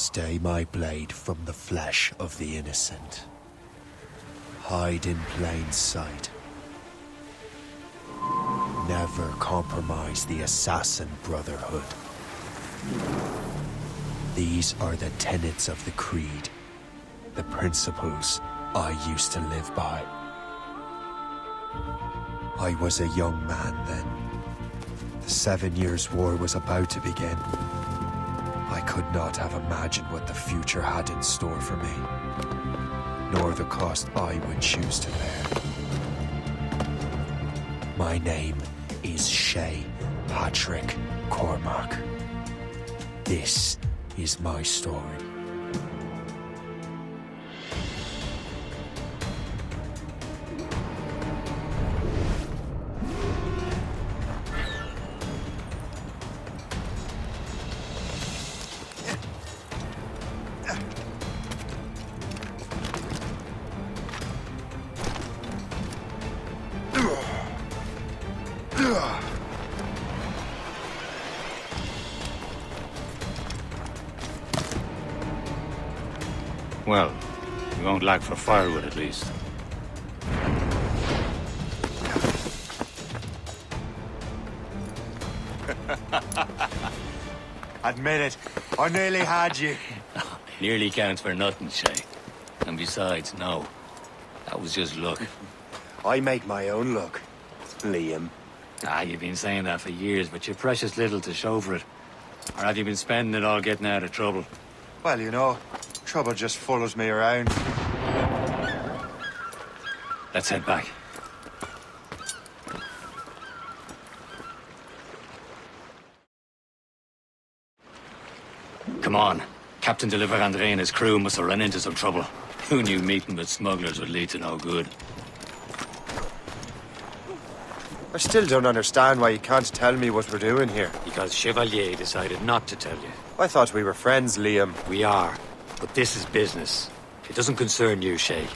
Stay my blade from the flesh of the innocent. Hide in plain sight. Never compromise the Assassin Brotherhood. These are the tenets of the Creed, the principles I used to live by. I was a young man then. The 7 Years' War was about to begin. I could not have imagined what the future had in store for me, nor the cost I would choose to bear. My name is Shay Patrick Cormac. This is my story. Well, you won't lack for firewood at least. Admit it, I nearly had you. Nearly counts for nothing, Shay. And besides, no. That was just luck. I make my own luck, Liam. You've been saying that for years, but you've precious little to show for it. Or have you been spending it all getting out of trouble? Well, you know, trouble just follows me around. Let's head back. Come on. Captain Deliver Andre and his crew must have run into some trouble. Who knew meeting with smugglers would lead to no good? I still don't understand why you can't tell me what we're doing here. Because Chevalier decided not to tell you. I thought we were friends, Liam. We are. But this is business. It doesn't concern you, Shay.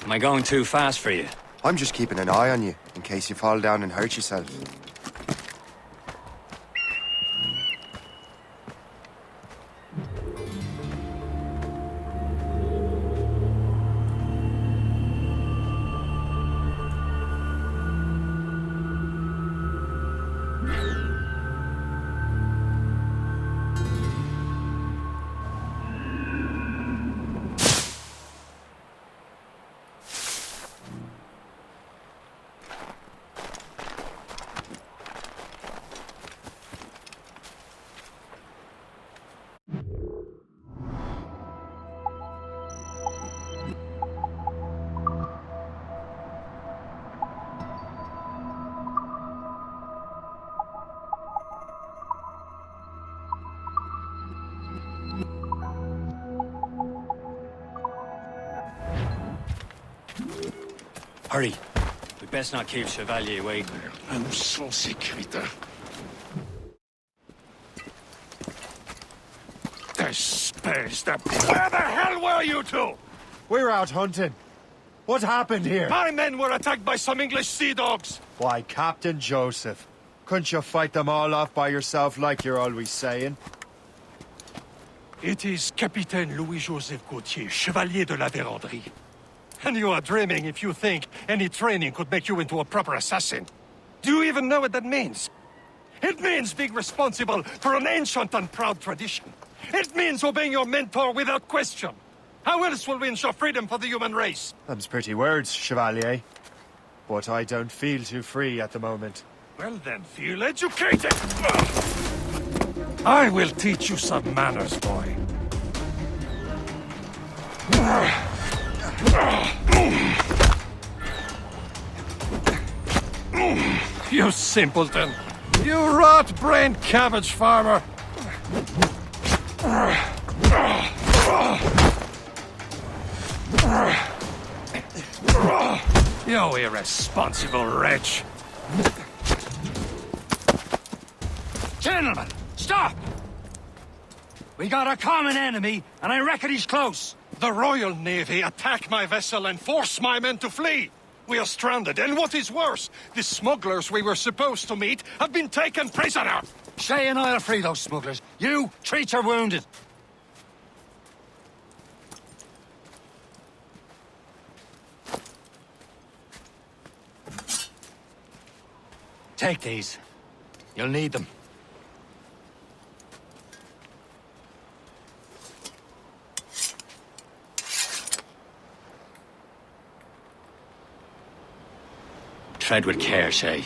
Am I going too fast for you? I'm just keeping an eye on you, in case you fall down and hurt yourself. Hurry. We best not keep Chevalier waiting. Où sont ces crétins? Despise them. Where the hell were you two? We're out hunting. What happened here? My men were attacked by some English sea dogs. Why, Captain Joseph. Couldn't you fight them all off by yourself like you're always saying? It is Capitaine Louis-Joseph Gauthier, Chevalier de la Vérendrye. And you are dreaming if you think any training could make you into a proper assassin. Do you even know what that means? It means being responsible for an ancient and proud tradition. It means obeying your mentor without question. How else will we ensure freedom for the human race? Them's pretty words, Chevalier. But I don't feel too free at the moment. Well then, feel educated! I will teach you some manners, boy. You simpleton! You rot-brained cabbage farmer! You irresponsible wretch! Gentlemen, stop! We got a common enemy, and I reckon he's close. The Royal Navy attack my vessel and force my men to flee! We are stranded, and what is worse, the smugglers we were supposed to meet have been taken prisoner! Shay and I'll free those smugglers. You, treat your wounded. Take these. You'll need them. Tread with care, Shay.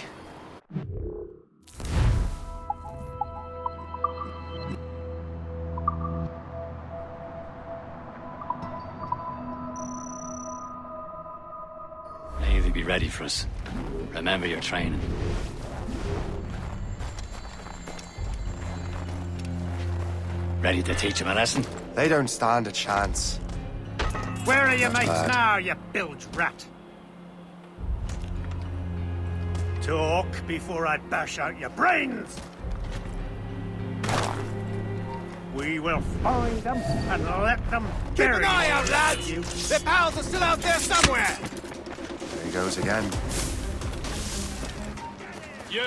Navy be ready for us. Remember your training. Ready to teach him a lesson? They don't stand a chance. Where are your mates now, you bilge rat? Talk before I bash out your brains! We will find them and let them Keep bury an eye out, lads! you. Their pals are still out there somewhere! There he goes again. You!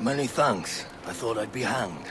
Many thanks. I thought I'd be hanged.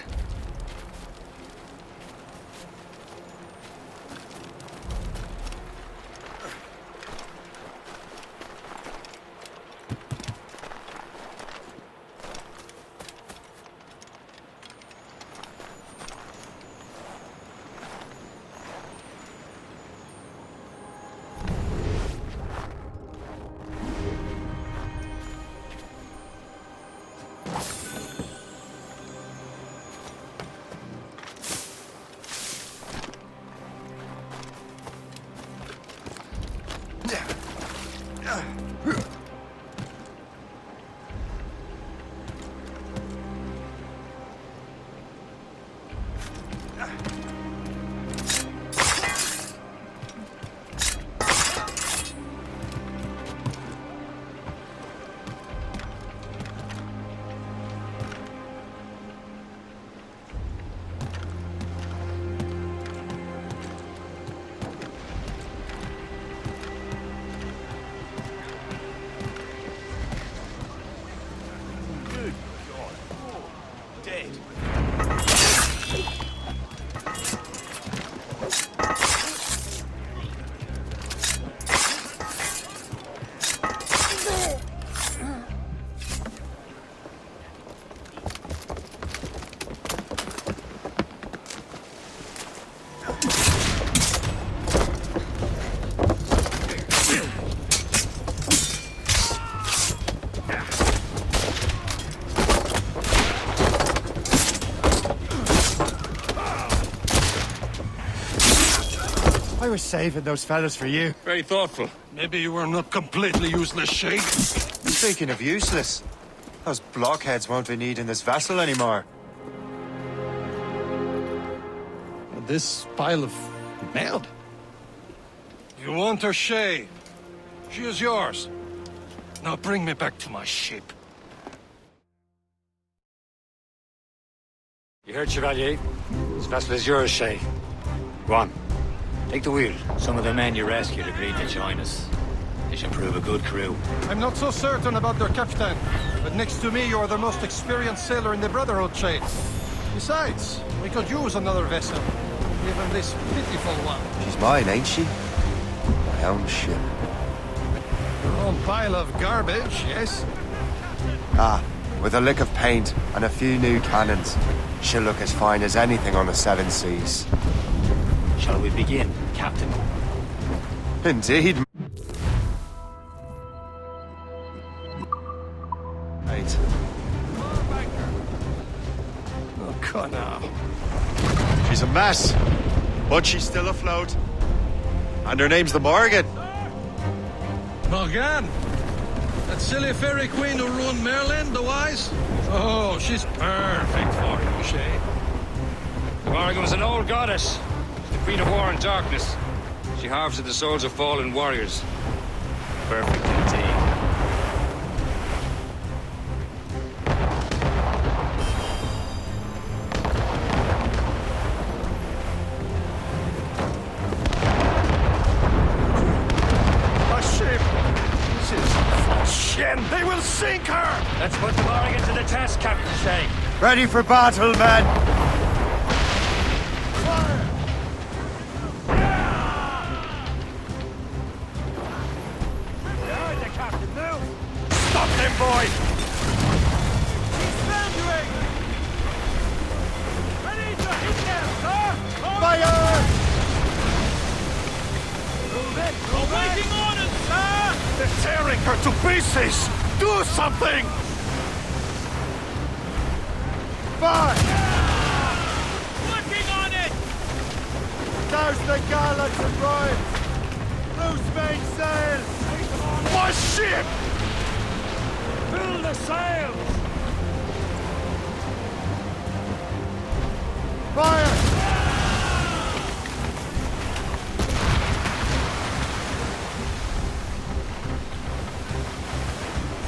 I was saving those fellas for you. Very thoughtful. Maybe you were not completely useless, Shay. Speaking of useless, those blockheads won't be needing this vessel anymore. This pile of mud. You want her, Shay? She is yours. Now bring me back to my ship. You heard, Chevalier? This vessel is yours, Shay. Go on. Take the wheel. Some of the men you rescued agreed to join us. They should prove a good crew. I'm not so certain about their captain, but next to me, you're the most experienced sailor in the Brotherhood, Shay. Besides, we could use another vessel, even this pitiful one. She's mine, ain't she? My own ship. Your own pile of garbage, yes? Ah, with a lick of paint and a few new cannons, she'll look as fine as anything on the seven seas. Shall we begin, Captain? Indeed. Right. Oh, come now. She's a mess, but she's still afloat. And her name's the Morgan. Morgan? That silly fairy queen who ruined Merlin, the wise? Oh, she's perfect for you, Shay. The Morrigan was an old goddess. She's the queen of war and darkness. She harvests the souls of fallen warriors. Perfect indeed. A ship! This is for Shen! They will sink her! Let's put the Morrigan to the test, Captain Shay. Ready for battle, men! Stop them, boy! He's thundering! Ready to hit them, sir! Fire! Move it! Awaiting orders, sir! They're tearing her to pieces! Do something! Fire! Working on it! Douse the gallants and royals! Loose mainsail! My ship! Fill the sails! Fire!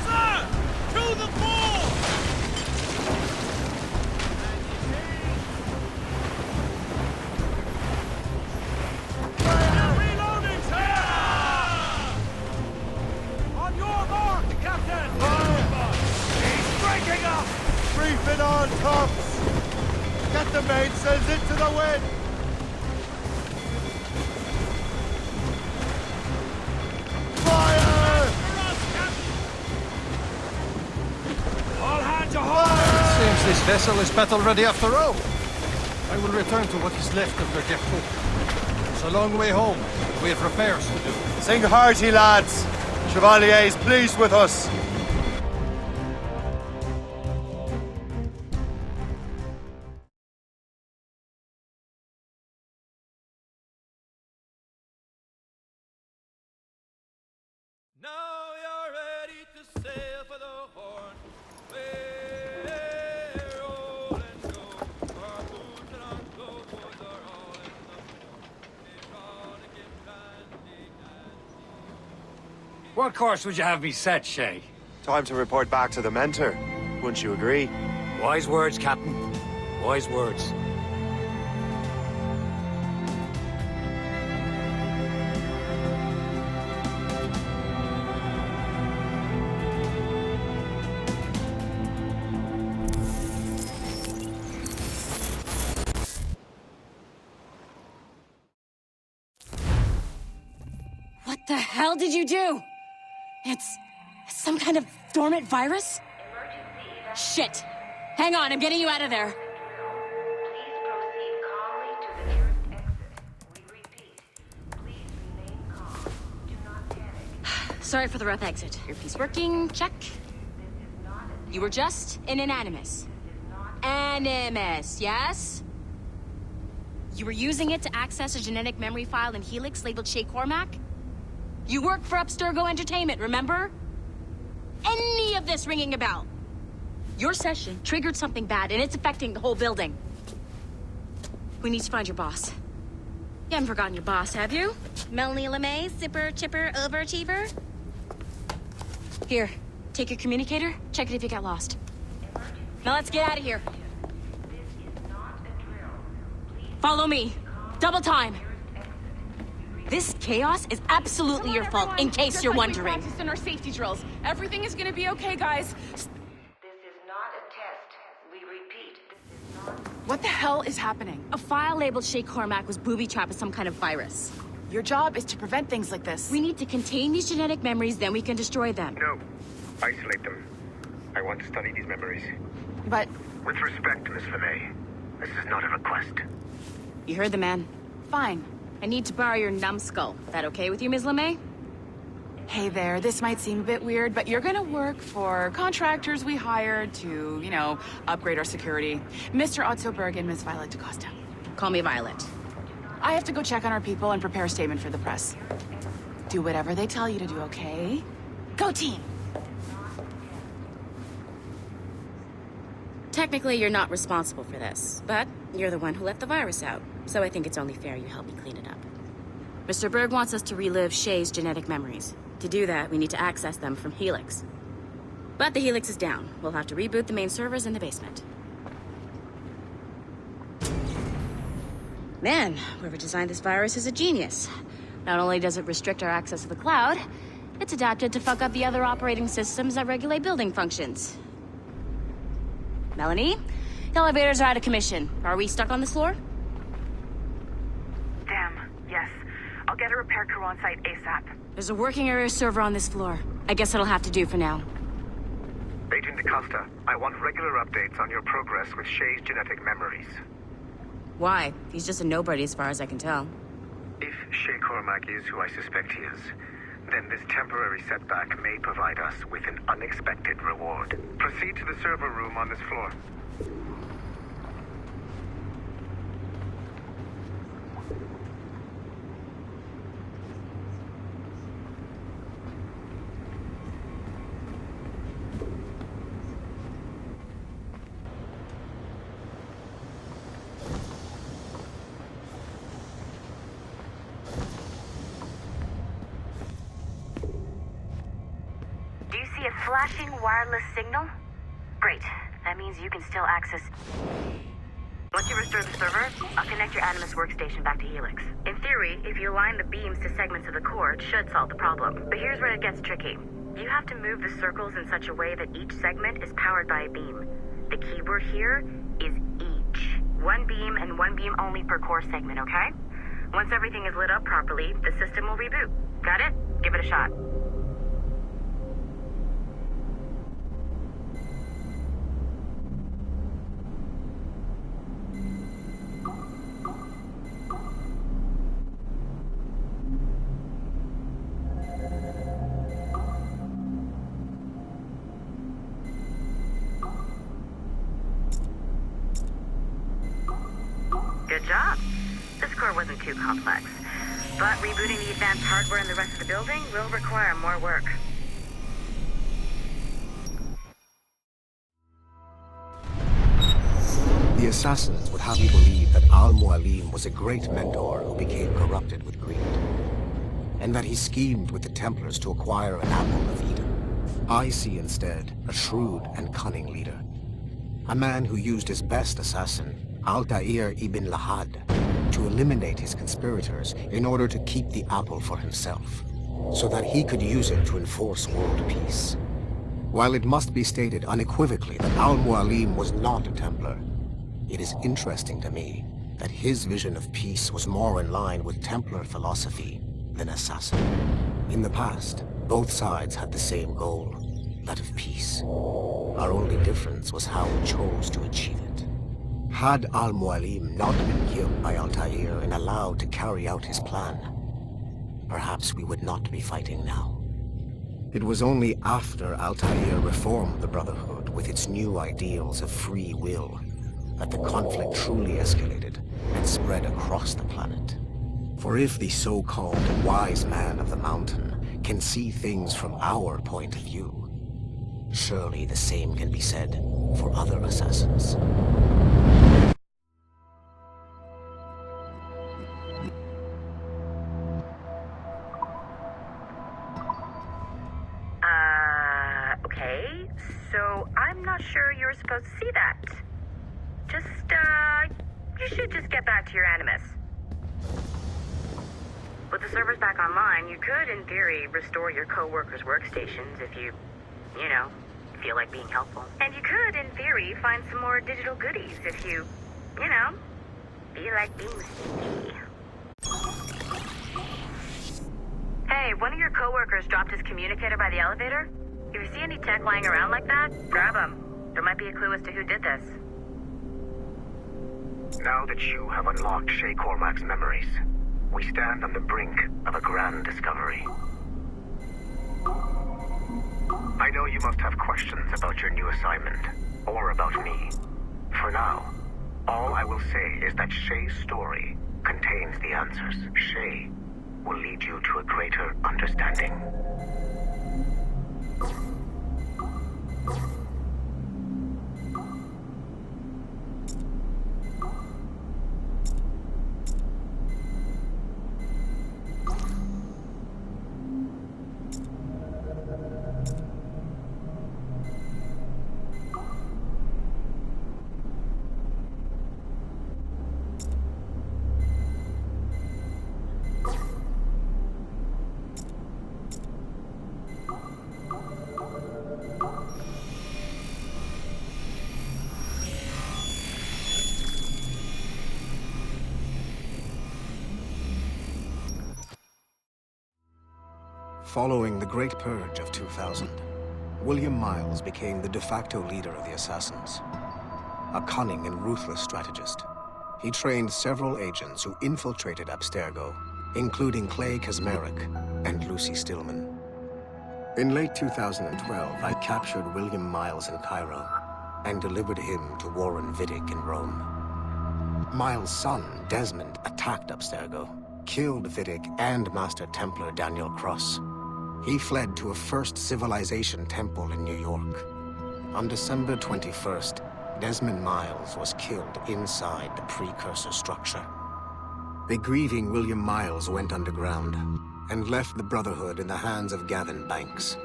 Sir! To the fore! Reloading, sir! On your mark, Captain! He's breaking up! Reefing on tops! Get the mainsails into the wind! Fire! All hands ahoy! Seems this vessel is battle ready after all. I will return to what is left of the depot. It's a long way home. We have repairs to do. Sing hearty, lads! Chevalier is pleased with us. Now you're ready to sail for the Horn. Way roll and go. Our boots and uncle boys are all in the Veronica Brandy and What course would you have me set, Shay? Time to report back to the mentor. Wouldn't you agree? Wise words, Captain. Wise words. What the hell did you do? It's some kind of dormant virus? Shit! Hang on, I'm getting you out of there. Please proceed calmly to the nearest exit. We repeat, please remain calm. Do not panic. Sorry for the rough exit. Earpiece working, check. This is not a You were just an animus. Animus, yes? You were using it to access a genetic memory file in Helix labeled Shay Cormac? You worked for Abstergo Entertainment, remember? Any of this ringing a bell? Your session triggered something bad, and it's affecting the whole building. We need to find your boss. You haven't forgotten your boss, have you? Melanie LeMay, zipper, chipper, overachiever? Here, take your communicator, check it if you got lost. Now let's get out of here. This is not a drill. Please Follow me. Double time. This chaos is absolutely your fault, in case you're wondering. We practiced in our safety drills. Everything is gonna be okay, guys. This is not a test. We repeat, this is not. What the hell is happening? A file labeled Shay Cormac was booby-trapped with some kind of virus. Your job is to prevent things like this. We need to contain these genetic memories, then we can destroy them. No. Isolate them. I want to study these memories. But With respect, Miss LeMay, this is not a request. You heard the man. fine. I need to borrow your numbskull. That okay with you, Ms. LeMay? Hey there, this might seem a bit weird, but you're gonna work for contractors we hired to, upgrade our security. Mr. Otto Berg and Miss Violet DaCosta. call me Violet. I have to go check on our people and prepare a statement for the press. Do whatever they tell you to do, okay? Go team! Technically, you're not responsible for this, but you're the one who let the virus out, so I think it's only fair you help me clean it up. Mr. Berg wants us to relive Shay's genetic memories. To do that, we need to access them from Helix. But the Helix is down. We'll have to reboot the main servers in the basement. Man, whoever designed this virus is a genius. Not only does it restrict our access to the cloud, it's adapted to fuck up the other operating systems that regulate building functions. Melanie? The elevators are out of commission. Are we stuck on this floor? Damn, yes. I'll get a repair crew on site ASAP. There's a working area server on this floor. I guess it'll have to do for now. Agent DaCosta, I want regular updates on your progress with Shay's genetic memories. Why? He's just a nobody as far as I can tell. If Shay Cormac is who I suspect he is, then this temporary setback may provide us with an unexpected reward. Proceed to the server room on this floor. Do you see a flashing wireless signal? Great. That means you can still access... Once you restore the server, I'll connect your Animus workstation back to Helix. In theory, if you align the beams to segments of the core, it should solve the problem. But here's where it gets tricky. You have to move the circles in such a way that each segment is powered by a beam. The keyword here is each. One beam and one beam only per core segment, okay? Once everything is lit up properly, the system will reboot. Got it? Give it a shot. Good job. This core wasn't too complex. But rebooting the advanced hardware in the rest of the building will require more work. The assassins would have you believe that Al-Mualim was a great mentor who became corrupted with greed, and that he schemed with the Templars to acquire an apple of Eden. I see instead a shrewd and cunning leader, a man who used his best assassin, Altair ibn Lahad, to eliminate his conspirators in order to keep the apple for himself, so that he could use it to enforce world peace. While it must be stated unequivocally that Al-Mualim was not a Templar, it is interesting to me that his vision of peace was more in line with Templar philosophy than assassin. In the past, both sides had the same goal, that of peace. Our only difference was how we chose to achieve it. Had Al-Mualim not been killed by Altair and allowed to carry out his plan, perhaps we would not be fighting now. It was only after Altair reformed the Brotherhood with its new ideals of free will that the conflict truly escalated and spread across the planet. For if the so-called wise man of the mountain can see things from our point of view, surely the same can be said for other assassins. Okay, so I'm not sure you're supposed to see that. You should just get back to your Animus. With the servers back online, you could, in theory, restore your co-workers' workstations if you feel like being helpful. And you could, in theory, find some more digital goodies if you feel like being sneaky. Hey, one of your co-workers dropped his communicator by the elevator. If you see any tech lying around like that, grab them. There might be a clue as to who did this. Now that you have unlocked Shay Cormac's memories, we stand on the brink of a grand discovery. I know you must have questions about your new assignment, or about me. For now, all I will will say is that Shay's story contains the answers. Shay will lead you to a greater understanding. Following the Great Purge of 2000, William Miles became the de facto leader of the Assassins. A cunning and ruthless strategist, he trained several agents who infiltrated Abstergo, including Clay Kazmarek and Lucy Stillman. In late 2012, I captured William Miles in Cairo and delivered him to Warren Vidic in Rome. Miles' son, Desmond, attacked Abstergo, killed Vidic and Master Templar Daniel Cross. He fled to a First Civilization temple in New York. On December 21st, Desmond Miles was killed inside the precursor structure. The grieving William Miles went underground and left the Brotherhood in the hands of Gavin Banks.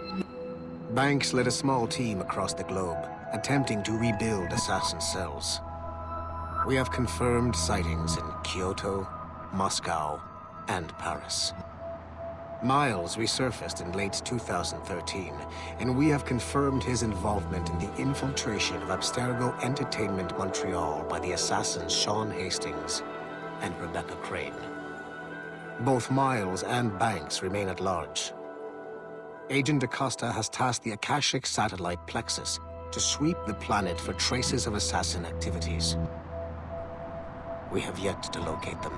Banks led a small team across the globe, attempting to rebuild assassin cells. We have confirmed sightings in Kyoto, Moscow, and Paris. Miles resurfaced in late 2013, and we have confirmed his involvement in the infiltration of Abstergo Entertainment Montreal by the assassins Sean Hastings and Rebecca Crane. Both Miles and Banks remain at large. Agent Acosta has tasked the Akashic satellite Plexus to sweep the planet for traces of assassin activities. We have yet to locate them.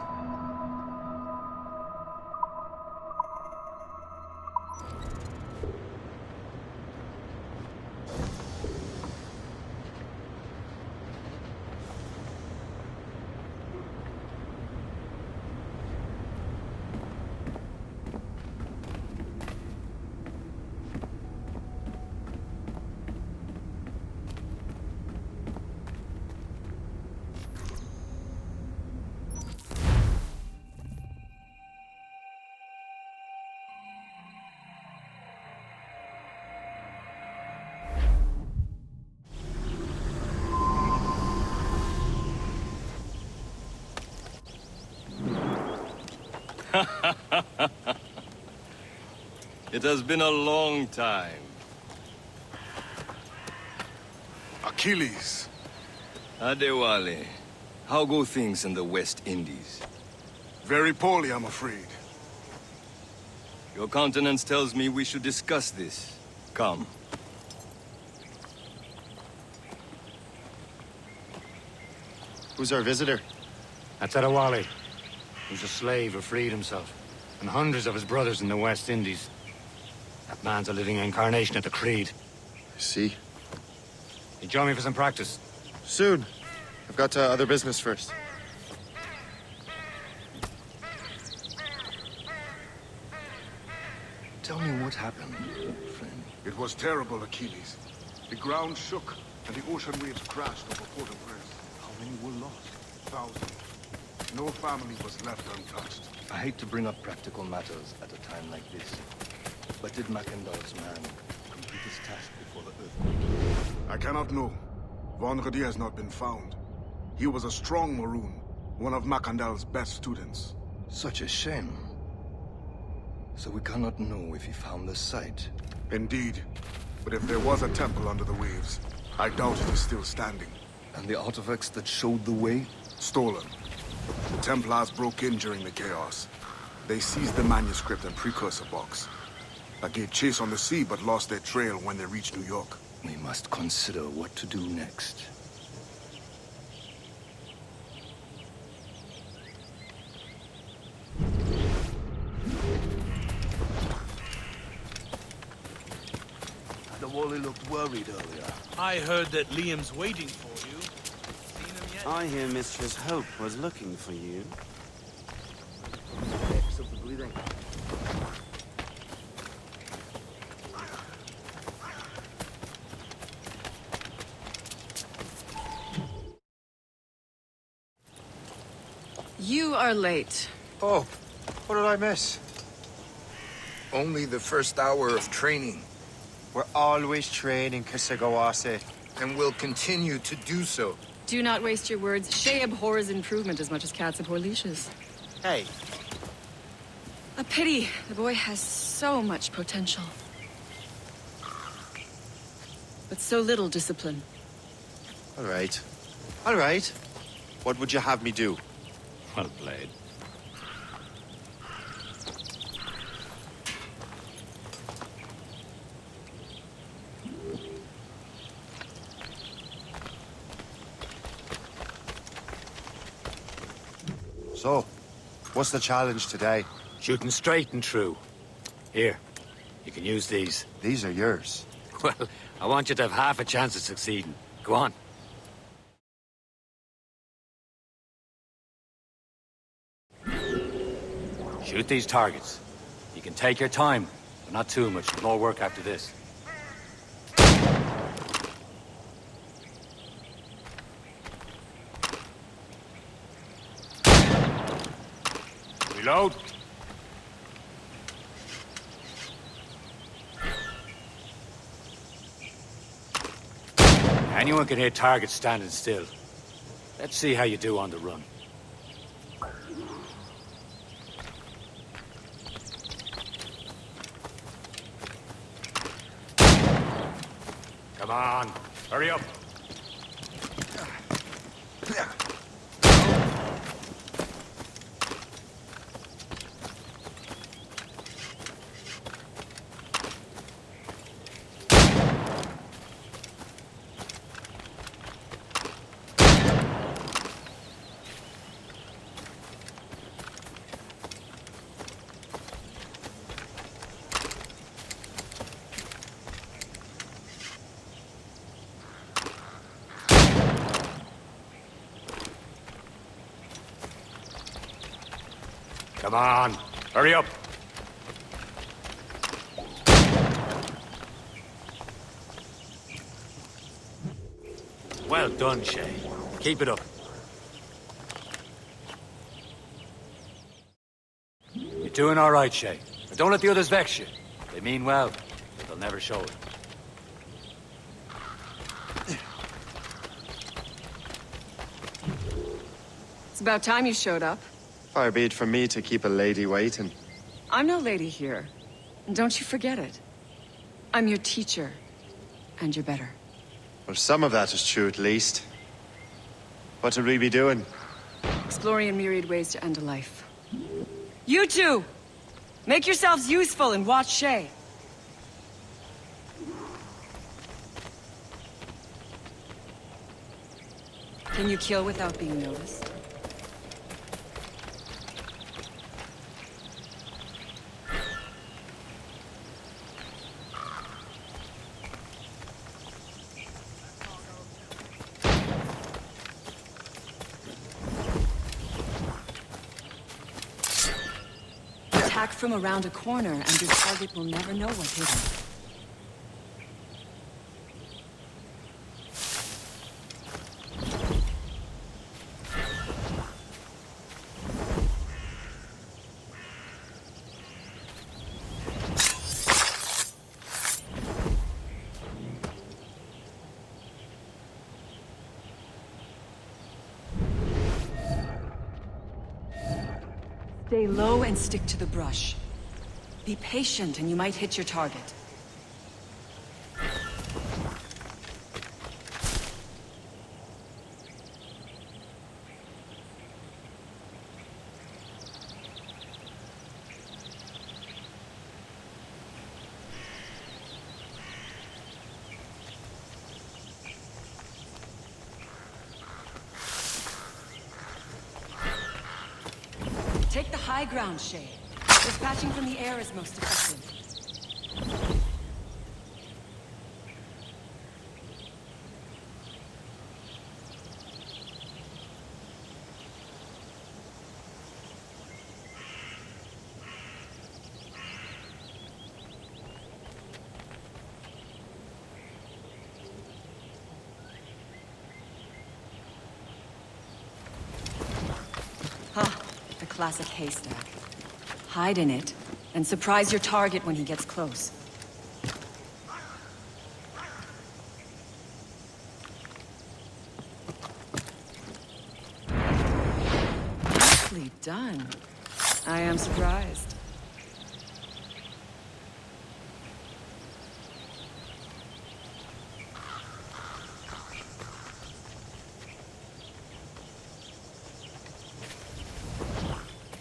It has been a long time. Achilles. Adewale, how go things in the West Indies? Very poorly, I'm afraid. Your countenance tells me we should discuss this. Come. Who's our visitor? That's Adewale. He's a slave who freed himself, and hundreds of his brothers in the West Indies. That man's a living incarnation of the Creed. I see. You join me for some practice? Soon. I've got other business first. Tell me what happened, friend. It was terrible, Achilles. The ground shook, and the ocean waves crashed over Port-au-Prince. How many were lost? Thousands. No family was left untouched. I hate to bring up practical matters at a time like this. But did Mackandal's man complete his task before the earthquake? I cannot know. Vendredi has not been found. He was a strong Maroon, one of Mackandal's best students. Such a shame. So we cannot know if he found the site. Indeed. But if there was a temple under the waves, I doubt it is still standing. And the artifacts that showed the way? Stolen. The Templars broke in during the chaos. They seized the manuscript and precursor box. I gave chase on the sea, but lost their trail when they reached New York. We must consider what to do next. The Wally looked worried earlier. I heard that Liam's waiting for you. Seen him yet? I hear Mistress Hope was looking for you. Something bleeding. You are late. Oh, what did I miss? Only the first hour of training. We're always training, Kisagawase. And will continue to do so. Do not waste your words. Shay abhors improvement as much as cats abhor leashes. Hey. A pity. The boy has so much potential. But so little discipline. All right. All right. What would you have me do? Well played. So, what's the challenge today? Shooting straight and true. Here, you can use these. These are yours. Well, I want you to have half a chance of succeeding. Go on. Shoot these targets. You can take your time, but not too much. More work after this. Reload. Anyone can hit targets standing still. Let's see how you do on the run. Come on, hurry up. Come on, hurry up. Well done, Shay. Keep it up. You're doing all right, Shay. But don't let the others vex you. They mean well, but they'll never show it. It's about time you showed up. Far be it from me to keep a lady waiting. I'm no lady here. And don't you forget it. I'm your teacher. And you're better. Well, some of that is true at least. What should we be doing? Exploring a myriad ways to end a life. You two! Make yourselves useful and watch Shay. Can you kill without being noticed? Attack from around a corner and your target will never know what hit him. Stay low and stick to the brush. Be patient and you might hit your target. Take the high ground, Shay. Dispatching from the air is most effective. classic haystack. Hide in it, and surprise your target when he gets close. Nicely done. I am surprised.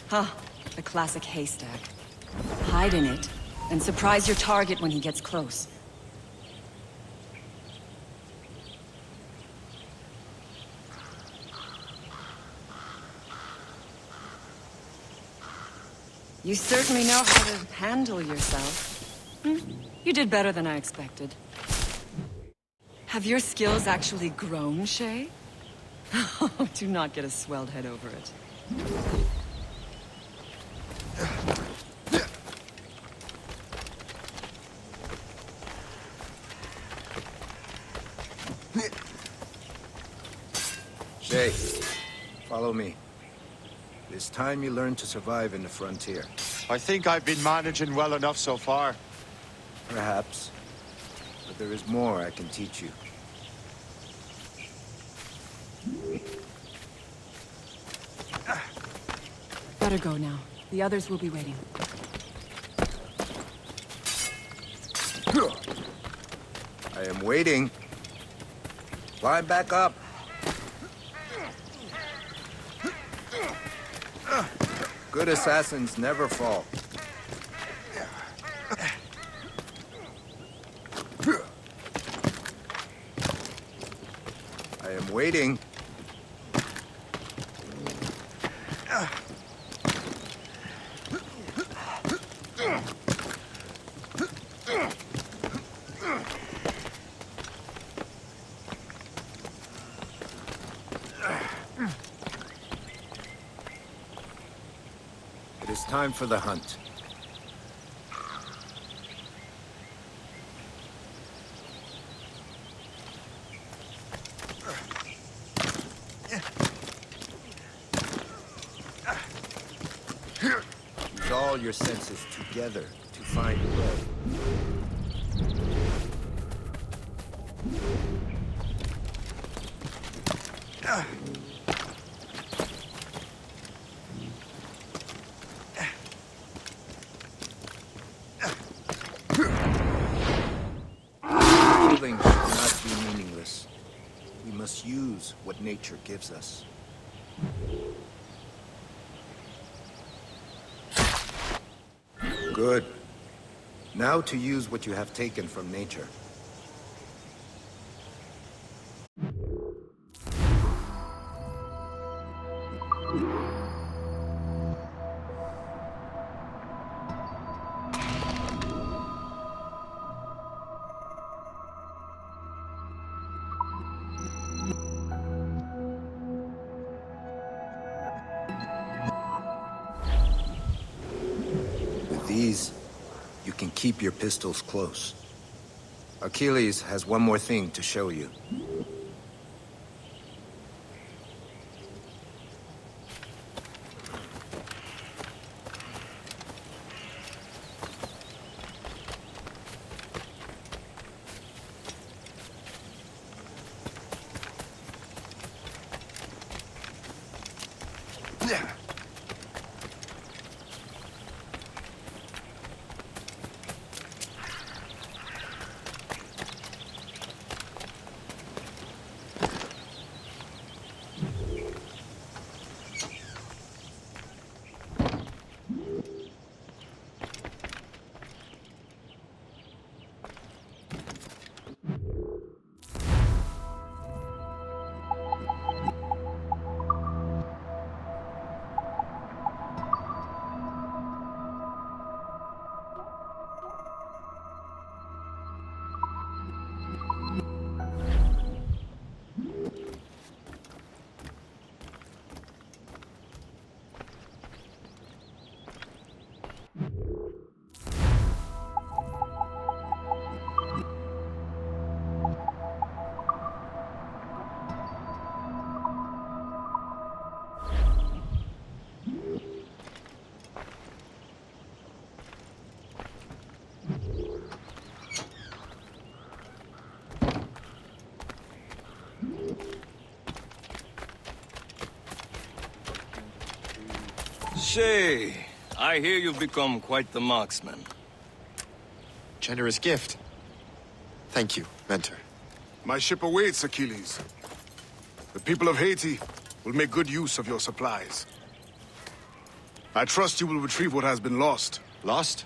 Huh, the classic haystack. Hide in it, and surprise your target when he gets close. You certainly know how to handle yourself. You did better than I expected. Have your skills actually grown, Shay? Do not get a swelled head over it. Shay, follow me. It's time you learn to survive in the frontier. I think I've been managing well enough so far. Perhaps. But there is more I can teach you. Better go now. The others will be waiting. I am waiting. Climb back up. Good assassins never fall. I am waiting. It is time for the hunt. Use all your senses together to find prey. Killing should not be meaningless. We must use what nature gives us. Good. Now to use what you have taken from nature. With these, you can keep your pistols close. Achilles has one more thing to show you. Shay, I hear you've become quite the marksman. Generous gift. Thank you, Mentor. My ship awaits, Achilles. The people of Haiti will make good use of your supplies. I trust you will retrieve what has been lost. Lost?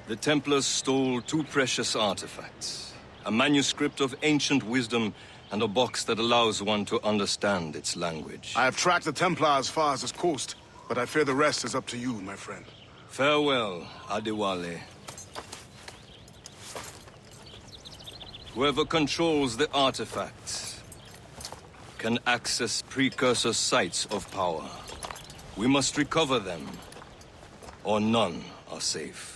The Templars stole 2 precious artifacts. A manuscript of ancient wisdom and a box that allows one to understand its language. I have tracked the Templar as far as this coast, but I fear the rest is up to you, my friend. Farewell, Adewale. Whoever controls the artifacts can access precursor sites of power. We must recover them, or none are safe.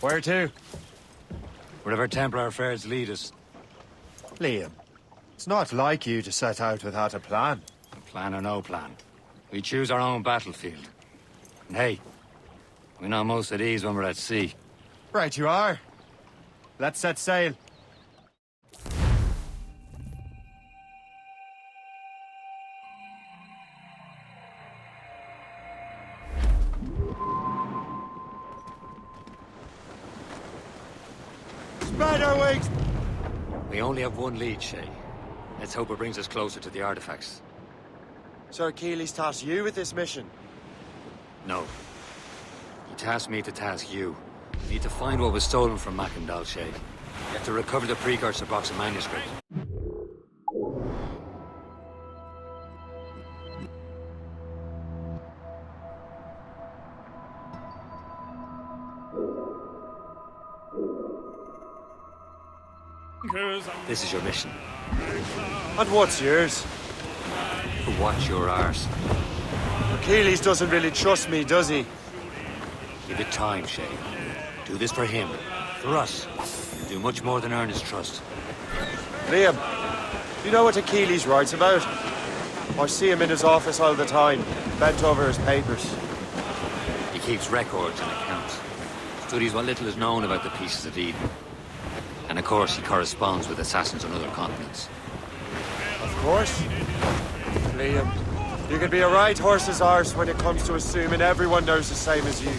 Where to? Wherever Templar affairs lead us. Liam, it's not like you to set out without a plan. Plan or no plan. We choose our own battlefield. And hey, we're not most at ease when we're at sea. Right you are. Let's set sail. Spread our wings! We only have one lead, Shay. Let's hope it brings us closer to the artifacts. Sir Achilles tasked you with this mission. No. He tasked me to task you. We need to find what was stolen from Mackandal, Shay. We have to recover the precursor box of manuscript. This is your mission. And what's yours? To watch your arse. Achilles doesn't really trust me, does he? Give it time, Shay. Do this for him. For us. You'll do much more than earn his trust. Liam, you know what Achilles writes about? I see him in his office all the time, bent over his papers. He keeps records and accounts. Studies what little is known about the pieces of Eden. And of course, he corresponds with assassins on other continents. Of course. Liam, you can be a right horse's arse when it comes to assuming everyone knows the same as you.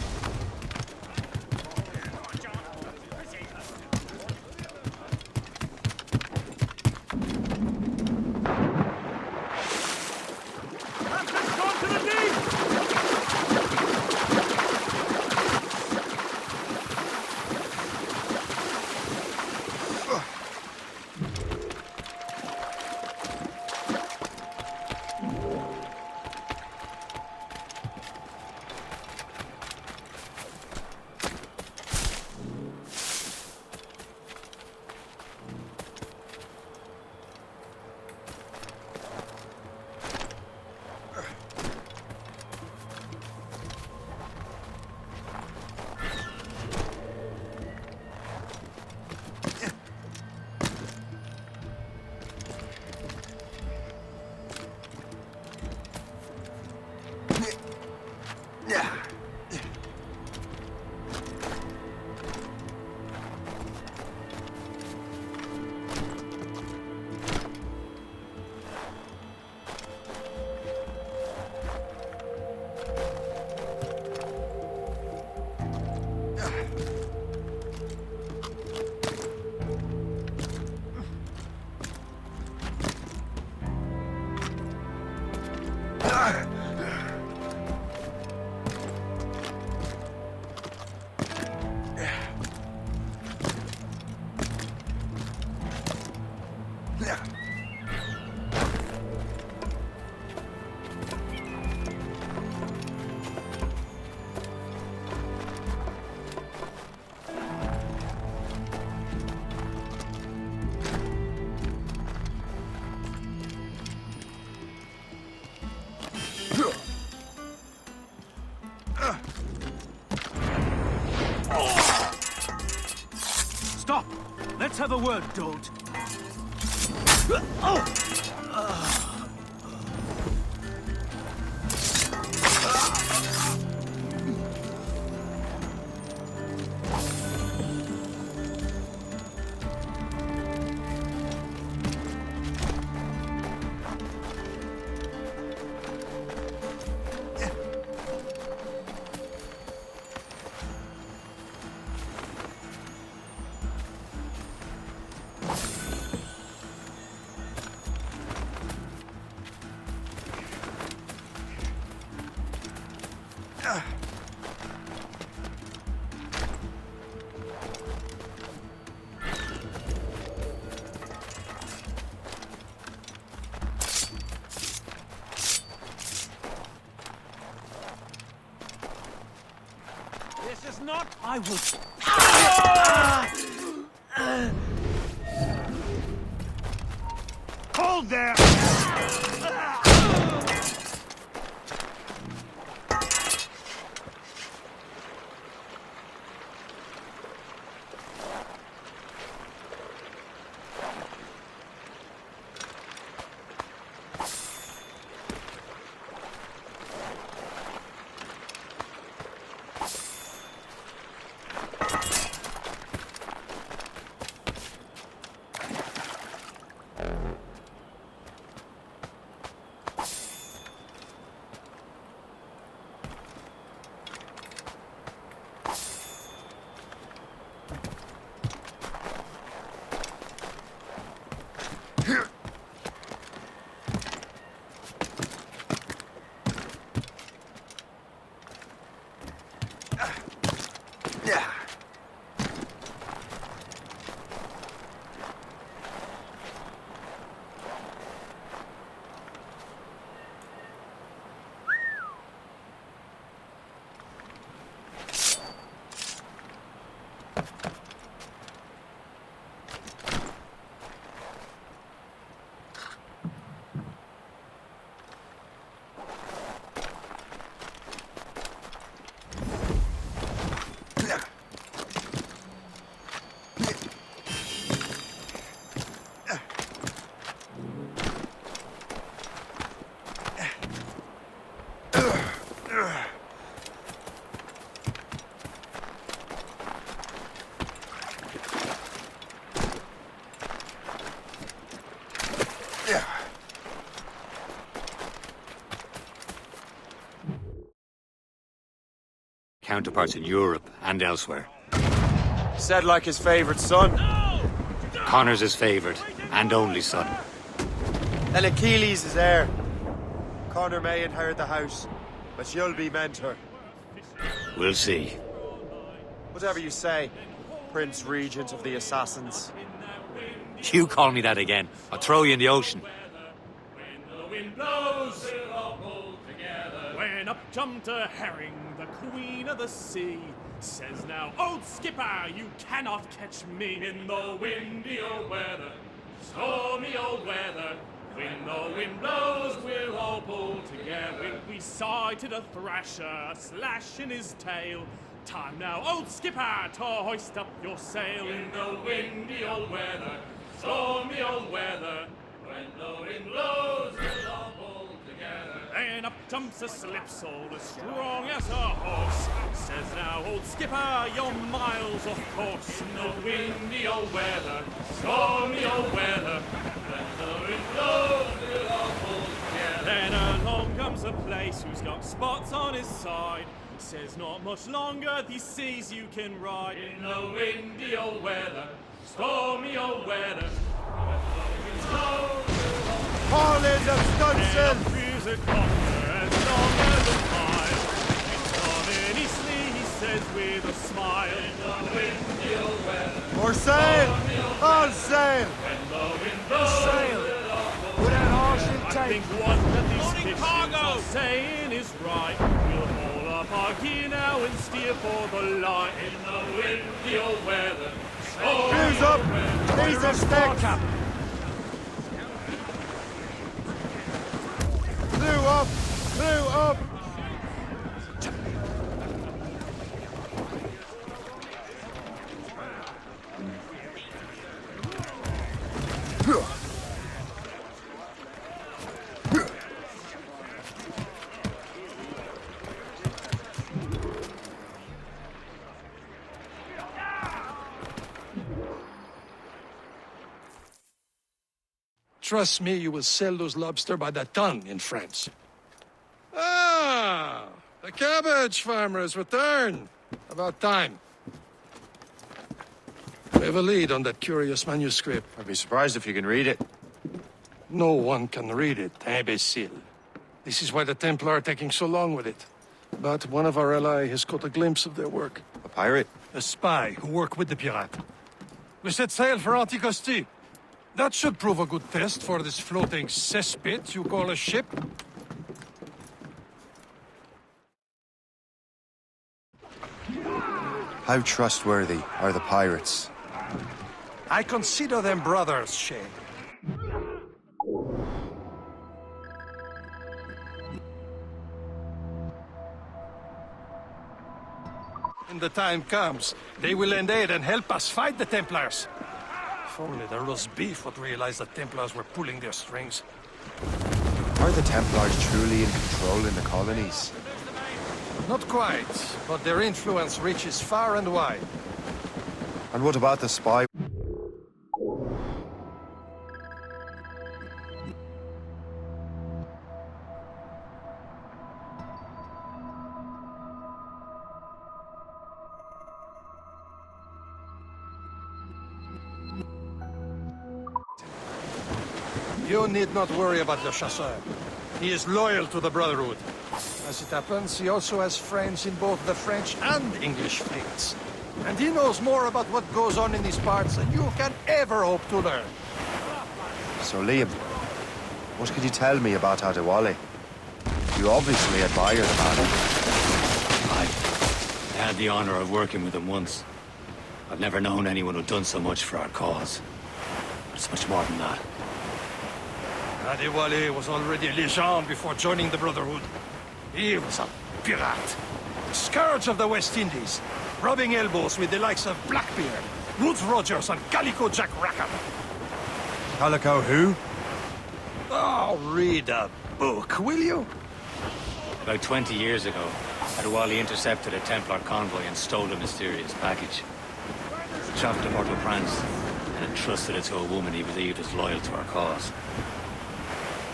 Stop! Let's have a word, Dolt. This is not... I will... Hold there! Counterparts in Europe and elsewhere. Said like his favorite son. Connor's his favorite and only son. And Achilles is heir. Connor may inherit the house, but you'll be mentor. We'll see. Whatever you say, Prince Regent of the Assassins. You call me that again, I'll throw you in the ocean. When the wind blows, we'll all pull together. When up jumped a herring, the queen of the sea, says now, old skipper, you cannot catch me in the windy old weather, stormy old weather. When the wind blows, we'll all pull together. When we sighted a thrasher, a slash in his tail. Time now, old skipper, to hoist up your sail in the windy old weather, stormy old weather. When the wind blows, we'll all pull together. And up jumps a slipsail as strong as a horse. Says now, old skipper, you're miles off course. In the windy old weather, stormy old weather. When the wind blows, we'll all pull together. Then along comes a place who's got spots on his side. Says not much longer these seas you can ride. In the windy old weather, stormy old weather. When the wind blows, we'll all pull together. Paul is a Stunson! And a conquer longer than mine. Ominously he says with a smile. In the windy weather. For sail! On sail! When the wind blows. I think what that these pitches are saying is right. We'll haul up our gear now and steer for the line. In the windy old weather. Fuse up! These are sticks! Blew up! Blew up! Trust me, you will sell those lobster by the ton in France. Ah, the cabbage farmer has returned. About time. We have a lead on that curious manuscript. I'd be surprised if you can read it. No one can read it, imbecile. This is why the Templar are taking so long with it. But one of our allies has caught a glimpse of their work. A pirate? A spy who worked with the pirate. We set sail for Anticosti. That should prove a good test for this floating cesspit you call a ship. How trustworthy are the pirates? I consider them brothers, Shay. When the time comes, they will lend aid and help us fight the Templars. If only the roast beef would realize the Templars were pulling their strings. Are the Templars truly in control in the colonies? Not quite, but their influence reaches far and wide. And what about the spy? You need not worry about Le Chasseur. He is loyal to the Brotherhood. As it happens, he also has friends in both the French and English fleets. And he knows more about what goes on in these parts than you can ever hope to learn. So, Liam, what could you tell me about Adewale? You obviously admire the man. I had the honor of working with him once. I've never known anyone who'd done so much for our cause. But it's much more than that. Adewale was already a legend before joining the Brotherhood. He was a pirate. Scourge of the West Indies. Rubbing elbows with the likes of Blackbeard, Woodes Rogers, and Calico Jack Rackham. Calico who? Oh, read a book, will you? About 20 years ago, Adewale intercepted a Templar convoy and stole a mysterious package. He traveled to Port-au-Prince and entrusted it to a woman he believed was loyal to our cause.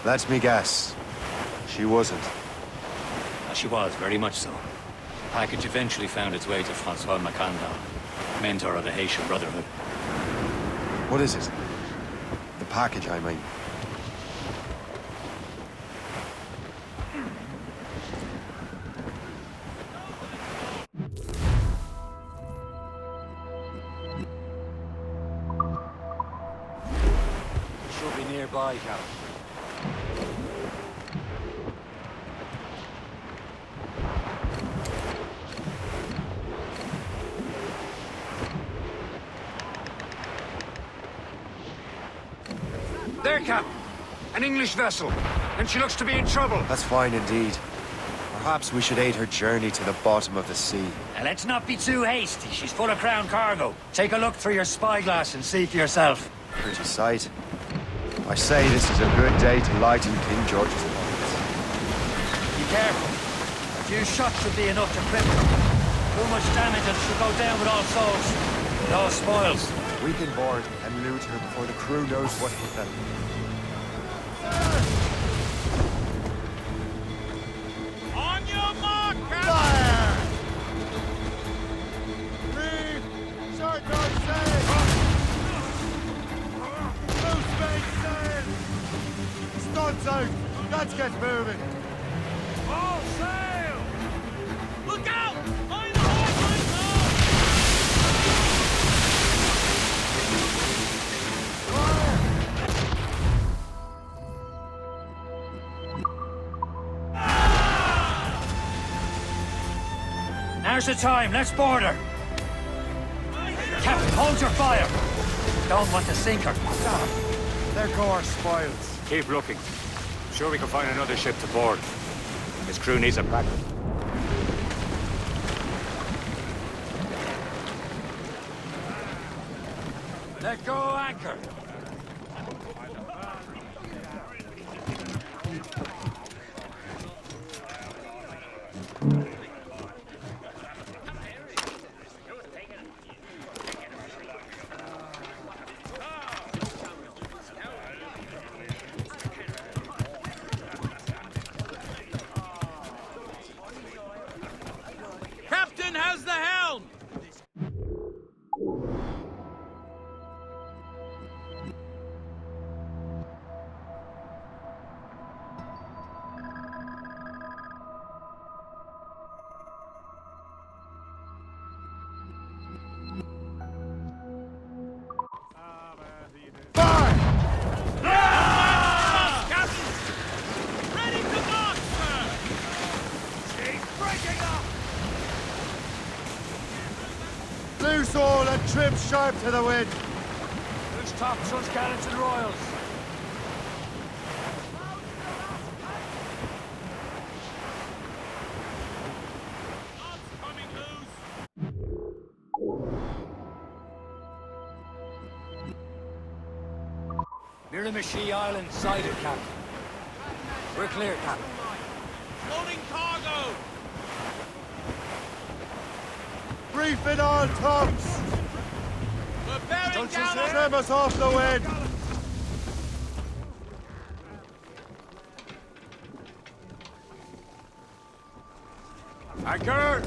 Let me guess. She wasn't. She was, very much so. The package eventually found its way to Francois Macandal, mentor of the Haitian Brotherhood. What is it? The package, I mean. She'll be nearby, Cal. There, Cap. An English vessel. And she looks to be in trouble. That's fine indeed. Perhaps we should aid her journey to the bottom of the sea. Now, let's not be too hasty. She's full of crown cargo. Take a look through your spyglass and see for yourself. Pretty sight. I say this is a good day to lighten King George's pockets. Be careful. A few shots should be enough to cripple her. Too much damage and she'll go down with all souls. No spoils. We can board and loot her before the crew knows what hit them. On your mark, Fire! Reed! Short north sail! Loose main sail! Stunts out! Let's get moving! Oh! sail! Look out! Mind the hard Now's the time. Let's board her. Captain, hold your fire. Don't want to sink her. Their gore spoils. Keep looking. Sure we can find another ship to board. His crew needs a practice. Let go anchor. Captain has the helm! Loose all and trim sharp to the wind. Loose topsails, gallants and royals. Miramichi Island sighted, Captain. We're clear, Captain. Loading cargo! Reefing all tops. We're bearing down Trim us off the wind. Anchor!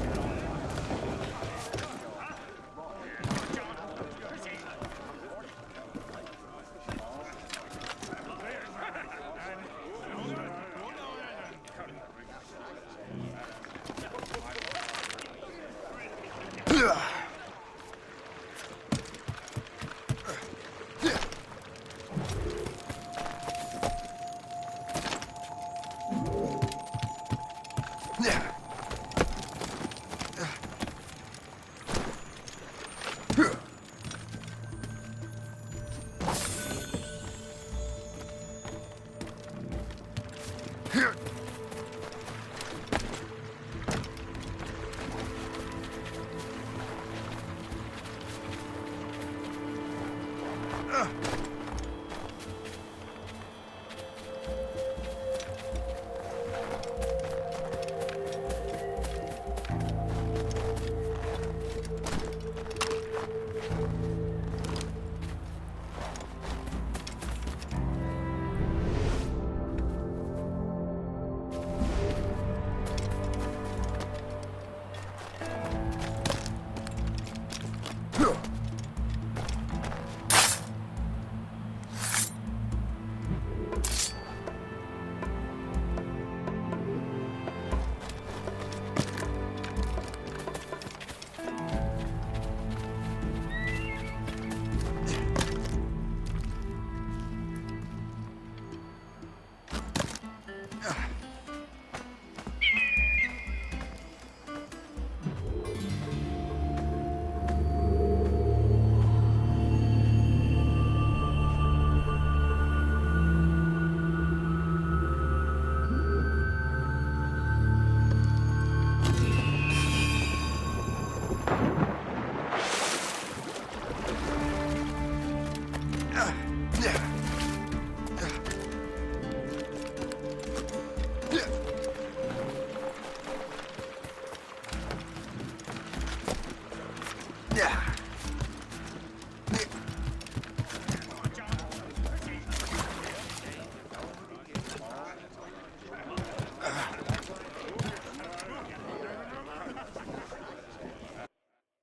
Yeah.